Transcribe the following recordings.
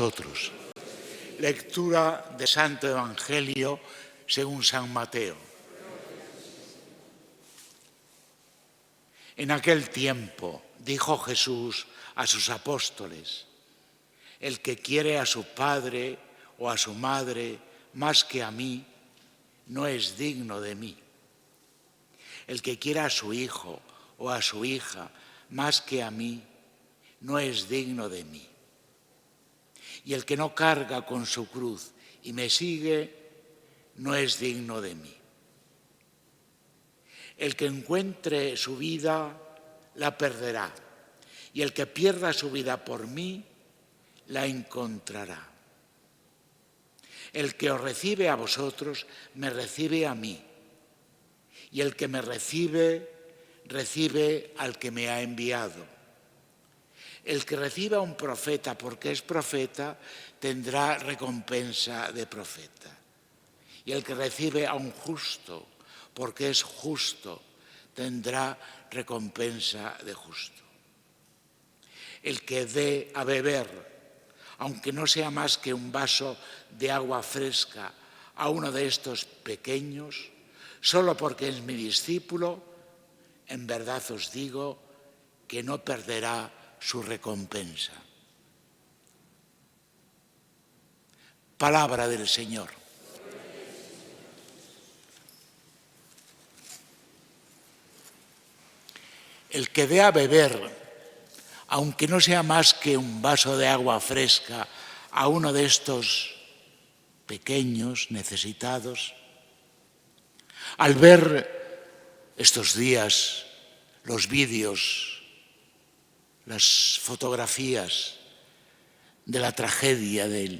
nosotros. Lectura de Santo Evangelio según San Mateo. En aquel tiempo dijo Jesús a sus apóstoles: el que quiere a su padre o a su madre más que a mí, no es digno de mí. El que quiera a su hijo o a su hija más que a mí, no es digno de mí. Y el que no carga con su cruz y me sigue, no es digno de mí. El que encuentre su vida, la perderá. Y el que pierda su vida por mí, la encontrará. El que os recibe a vosotros, me recibe a mí. Y el que me recibe, recibe al que me ha enviado. El que reciba a un profeta porque es profeta, tendrá recompensa de profeta. Y el que recibe a un justo porque es justo, tendrá recompensa de justo. El que dé a beber, aunque no sea más que un vaso de agua fresca, a uno de estos pequeños, solo porque es mi discípulo, en verdad os digo que no perderá su recompensa. Palabra del Señor. El que dé a beber, aunque no sea más que un vaso de agua fresca, a uno de estos pequeños necesitados, al ver estos días los vídeos, las fotografías de la tragedia de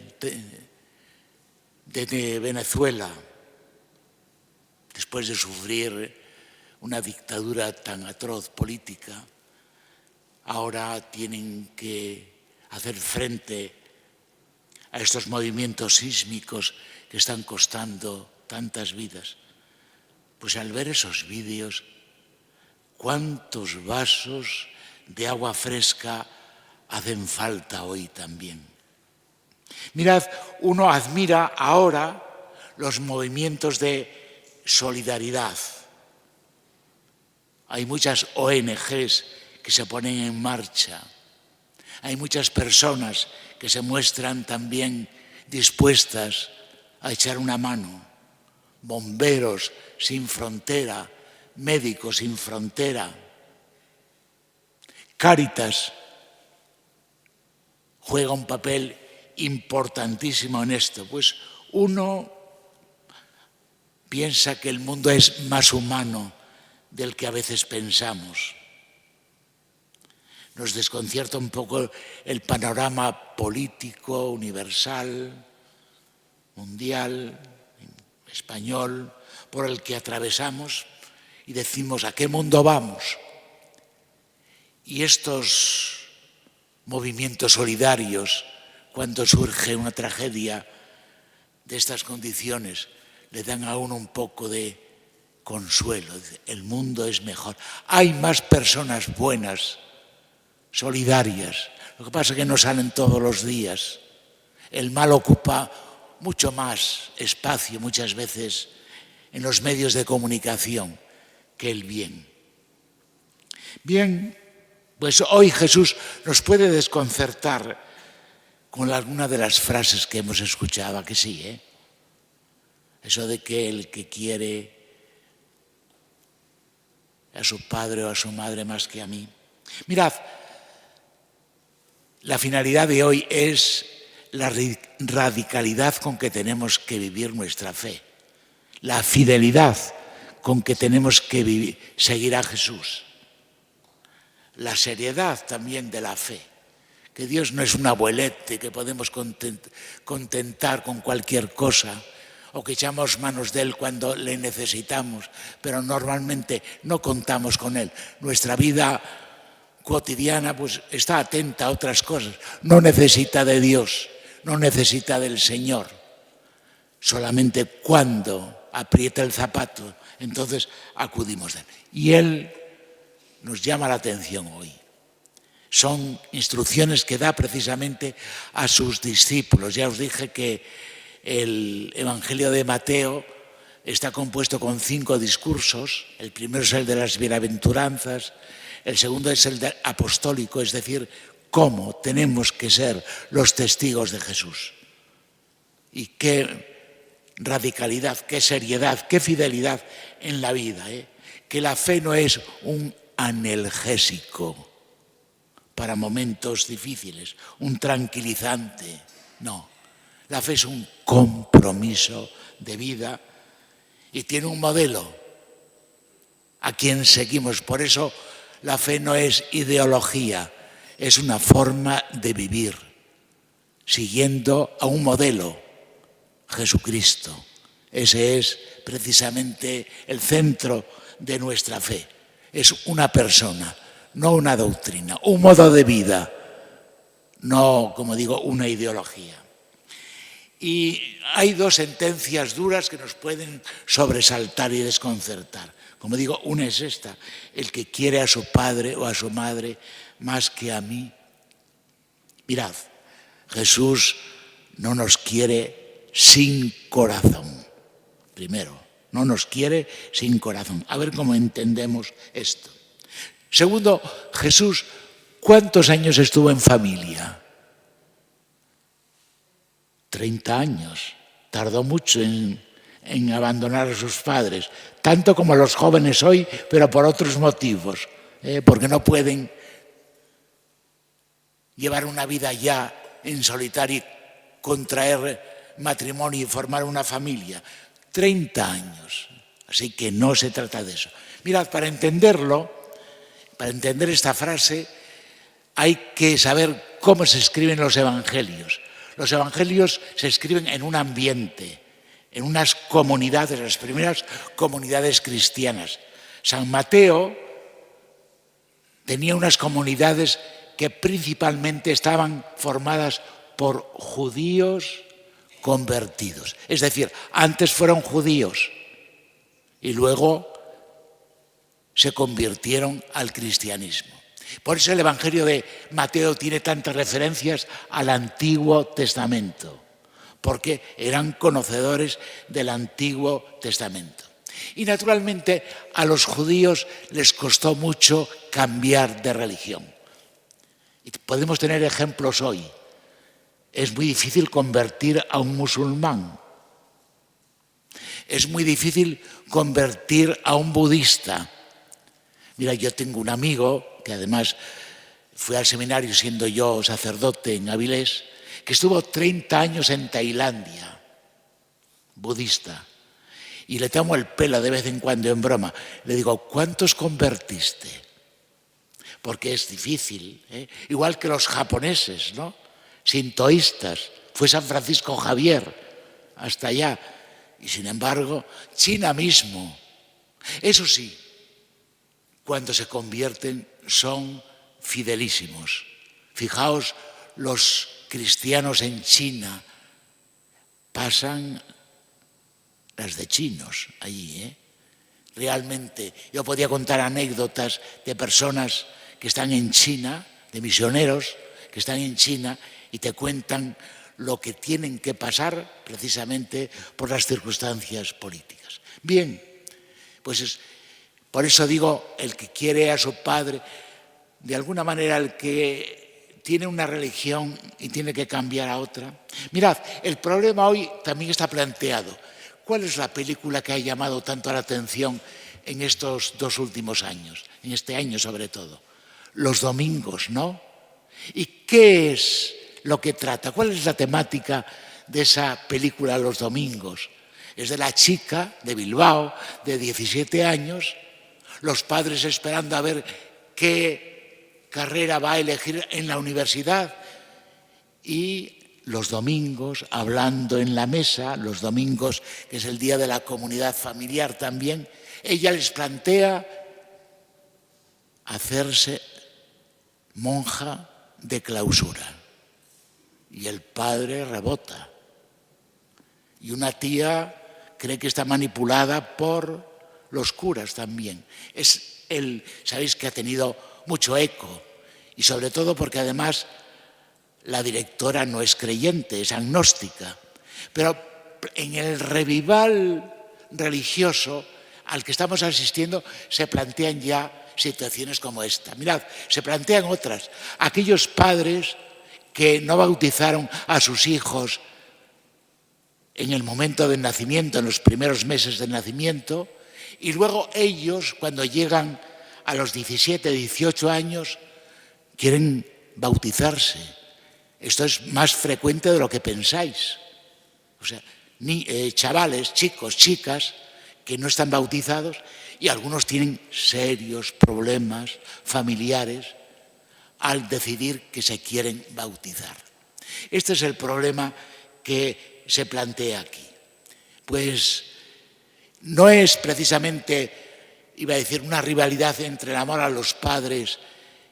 Venezuela, después de sufrir una dictadura tan atroz política, ahora tienen que hacer frente a estos movimientos sísmicos que están costando tantas vidas. Pues al ver esos vídeos, ¿cuántos vasos de agua fresca hacen falta hoy también? Mirad, uno admira ahora los movimientos de solidaridad. Hay muchas ONGs que se ponen en marcha. Hay muchas personas que se muestran también dispuestas a echar una mano. Bomberos sin frontera, Médicos sin frontera. Cáritas juega un papel importantísimo en esto. Pues uno piensa que el mundo es más humano del que a veces pensamos. Nos desconcierta un poco el panorama político, universal, mundial, español, por el que atravesamos y decimos: ¿a qué mundo vamos? Y estos movimientos solidarios, cuando surge una tragedia de estas condiciones, le dan a uno un poco de consuelo. El mundo es mejor. Hay más personas buenas, solidarias. Lo que pasa es que no salen todos los días. El mal ocupa mucho más espacio muchas veces en los medios de comunicación que el bien. Bien, pues hoy Jesús nos puede desconcertar con alguna de las frases que hemos escuchado, ¿a que sí? Eso de que el que quiere a su padre o a su madre más que a mí. Mirad, la finalidad de hoy es la radicalidad con que tenemos que vivir nuestra fe, la fidelidad con que tenemos que seguir a Jesús, la seriedad también de la fe, que Dios no es un abuelete que podemos contentar con cualquier cosa o que echamos manos de Él cuando le necesitamos, pero normalmente no contamos con Él. Nuestra vida cotidiana pues está atenta a otras cosas, no necesita de Dios, no necesita del Señor. Solamente cuando aprieta el zapato, entonces acudimos a Él. Y Él nos llama la atención hoy. Son instrucciones que da precisamente a sus discípulos. Ya os dije que el Evangelio de Mateo está compuesto con 5 discursos. El primero es el de las bienaventuranzas, el segundo es el apostólico, es decir, cómo tenemos que ser los testigos de Jesús. Y qué radicalidad, qué seriedad, qué fidelidad en la vida. Que la fe no es un analgésico para momentos difíciles, un tranquilizante. No, la fe es un compromiso de vida y tiene un modelo a quien seguimos. Por eso la fe no es ideología, es una forma de vivir, siguiendo a un modelo, Jesucristo. Ese es precisamente el centro de nuestra fe. Es una persona, no una doctrina, un modo de vida, no, como digo, una ideología. Y hay 2 sentencias duras que nos pueden sobresaltar y desconcertar. Como digo, una es esta: el que quiere a su padre o a su madre más que a mí. Mirad, Jesús no nos quiere sin corazón. Primero, no nos quiere sin corazón. A ver cómo entendemos esto. Segundo, Jesús, ¿cuántos años estuvo en familia? 30 años. Tardó mucho en abandonar a sus padres, tanto como los jóvenes hoy, pero por otros motivos, porque no pueden llevar una vida ya en solitario, contraer matrimonio y formar una familia. 30 años. Así que no se trata de eso. Mirad, para entenderlo, para entender esta frase, hay que saber cómo se escriben los evangelios. Los evangelios se escriben en un ambiente, en unas comunidades, las primeras comunidades cristianas. San Mateo tenía unas comunidades que principalmente estaban formadas por judíos convertidos. Es decir, antes fueron judíos y luego se convirtieron al cristianismo. Por eso el Evangelio de Mateo tiene tantas referencias al Antiguo Testamento, porque eran conocedores del Antiguo Testamento. Y naturalmente a los judíos les costó mucho cambiar de religión. Y podemos tener ejemplos hoy. Es muy difícil convertir a un musulmán. Es muy difícil convertir a un budista. Mira, yo tengo un amigo que además fue al seminario siendo yo sacerdote en Avilés, que estuvo 30 años en Tailandia, budista. Y le tomo el pelo de vez en cuando en broma. Le digo, ¿cuántos convertiste? Porque es difícil, igual que los japoneses, ¿no? Sintoístas. Fue San Francisco Javier hasta allá. Y sin embargo, China mismo. Eso sí, cuando se convierten son fidelísimos. Fijaos, los cristianos en China pasan las de chinos allí. Realmente, yo podía contar anécdotas de personas que están en China, de misioneros que están en China y te cuentan lo que tienen que pasar precisamente por las circunstancias políticas. Bien, pues por eso digo, el que quiere a su padre, de alguna manera el que tiene una religión y tiene que cambiar a otra. Mirad, el problema hoy también está planteado. ¿Cuál es la película que ha llamado tanto la atención en estos 2 últimos años, en este año sobre todo? Los domingos, ¿no? ¿Y qué es lo que trata? ¿Cuál es la temática de esa película Los domingos? Es de la chica de Bilbao, de 17 años, los padres esperando a ver qué carrera va a elegir en la universidad y los domingos hablando en la mesa, los domingos que es el día de la comunidad familiar también, ella les plantea hacerse monja de clausura y el padre rebota y una tía cree que está manipulada por los curas también. Sabéis que ha tenido mucho eco Y sobre todo porque además la directora no es creyente, es agnóstica. Pero en el revival religioso al que estamos asistiendo se plantean ya situaciones como esta. Mirad, se plantean otras. Aquellos padres que no bautizaron a sus hijos en el momento del nacimiento, en los primeros meses del nacimiento, y luego ellos, cuando llegan a los 17, 18 años, quieren bautizarse. Esto es más frecuente de lo que pensáis. O sea, chavales, chicos, chicas que no están bautizados y algunos tienen serios problemas familiares al decidir que se quieren bautizar. Este es el problema que se plantea aquí. Pues no es precisamente, iba a decir, una rivalidad entre el amor a los padres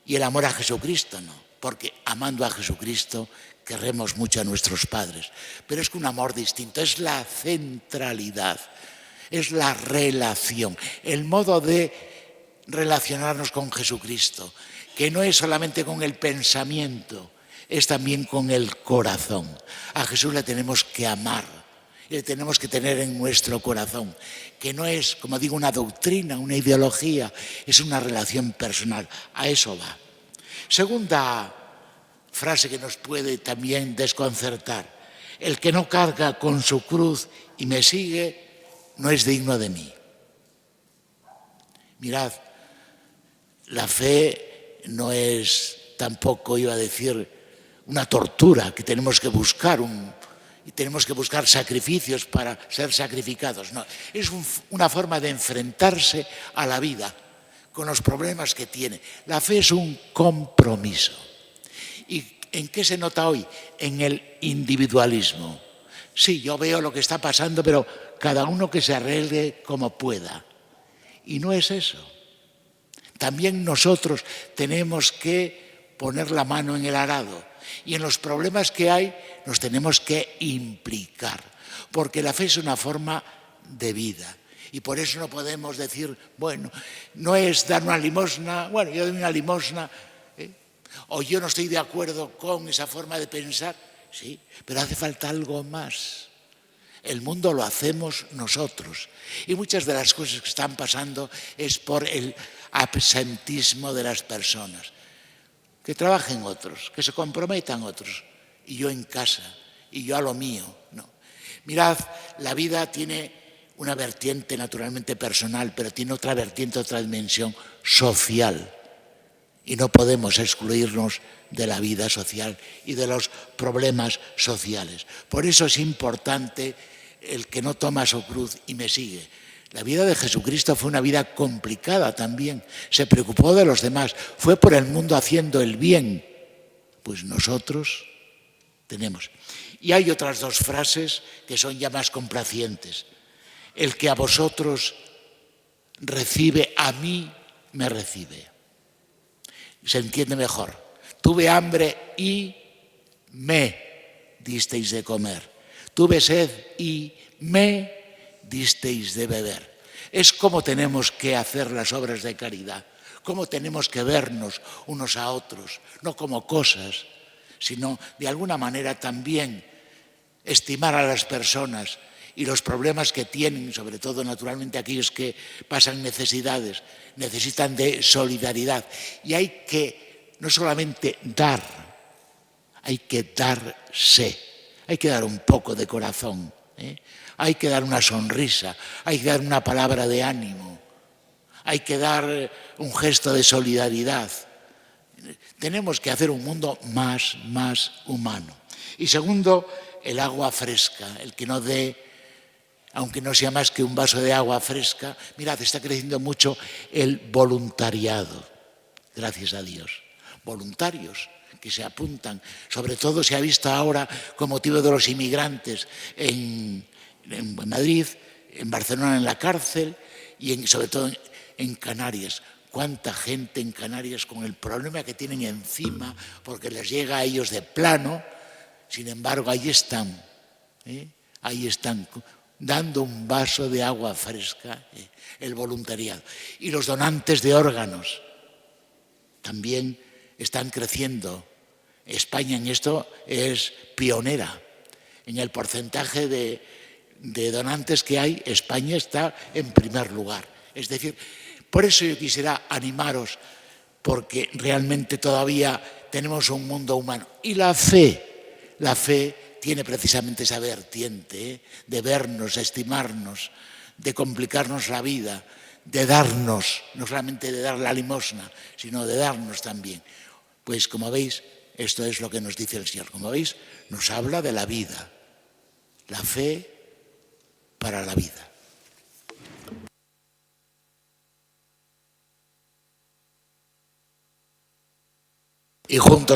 y el amor a Jesucristo, no, porque amando a Jesucristo querremos mucho a nuestros padres, pero es que un amor distinto, es la centralidad, es la relación, el modo de relacionarnos con Jesucristo, que no es solamente con el pensamiento, es también con el corazón. A Jesús le tenemos que amar, le tenemos que tener en nuestro corazón, que no es, como digo, una doctrina, una ideología, es una relación personal. A eso va. Segunda frase que nos puede también desconcertar. El que no carga con su cruz y me sigue no es digno de mí. Mirad, la fe no es tampoco, iba a decir, una tortura que tenemos que buscar, y tenemos que buscar sacrificios para ser sacrificados. No, es una forma de enfrentarse a la vida con los problemas que tiene. La fe es un compromiso. ¿Y en qué se nota hoy? En el individualismo. Sí, yo veo lo que está pasando, pero cada uno que se arregle como pueda. Y no es eso. También nosotros tenemos que poner la mano en el arado. Y en los problemas que hay nos tenemos que implicar. Porque la fe es una forma de vida. Y por eso no podemos decir, bueno, no es dar una limosna, bueno, yo doy una limosna, o yo no estoy de acuerdo con esa forma de pensar. Sí, pero hace falta algo más. El mundo lo hacemos nosotros. Y muchas de las cosas que están pasando es por el absentismo de las personas. Que trabajen otros, que se comprometan otros. Y yo en casa, y yo a lo mío. No. Mirad, la vida tiene una vertiente naturalmente personal, pero tiene otra vertiente, otra dimensión social. Y no podemos excluirnos de la vida social y de los problemas sociales. Por eso es importante el que no toma su cruz y me sigue. La vida de Jesucristo fue una vida complicada también. Se preocupó de los demás. Fue por el mundo haciendo el bien. Pues nosotros tenemos. Y hay otras dos frases que son ya más complacientes. El que a vosotros recibe, a mí me recibe. Se entiende mejor. Tuve hambre y me disteis de comer. Tuve sed y me disteis de beber. Es como tenemos que hacer las obras de caridad, cómo tenemos que vernos unos a otros, no como cosas, sino de alguna manera también estimar a las personas y los problemas que tienen, sobre todo naturalmente aquellos que pasan necesidades, necesitan de solidaridad. Y hay que no solamente dar, hay que darse, hay que dar un poco de corazón, hay que dar una sonrisa, hay que dar una palabra de ánimo, hay que dar un gesto de solidaridad. Tenemos que hacer un mundo más humano. Y segundo, el agua fresca, el que no dé, aunque no sea más que un vaso de agua fresca. Mirad, está creciendo mucho el voluntariado, gracias a Dios. Voluntarios que se apuntan, sobre todo se ha visto ahora con motivo de los inmigrantes en Madrid, en Barcelona en la cárcel y sobre todo en Canarias. Cuánta gente en Canarias con el problema que tienen encima porque les llega a ellos de plano, sin embargo ahí están dando un vaso de agua fresca, el voluntariado. Y los donantes de órganos también están creciendo. España en esto es pionera. En el porcentaje de donantes que hay, España está en primer lugar. Es decir, por eso yo quisiera animaros, porque realmente todavía tenemos un mundo humano. Y la fe tiene precisamente esa vertiente, de vernos, de estimarnos, de complicarnos la vida, de darnos, no solamente de dar la limosna, sino de darnos también. Pues como veis, esto es lo que nos dice el Señor. Como veis, nos habla de la vida, la fe para la vida. Y juntos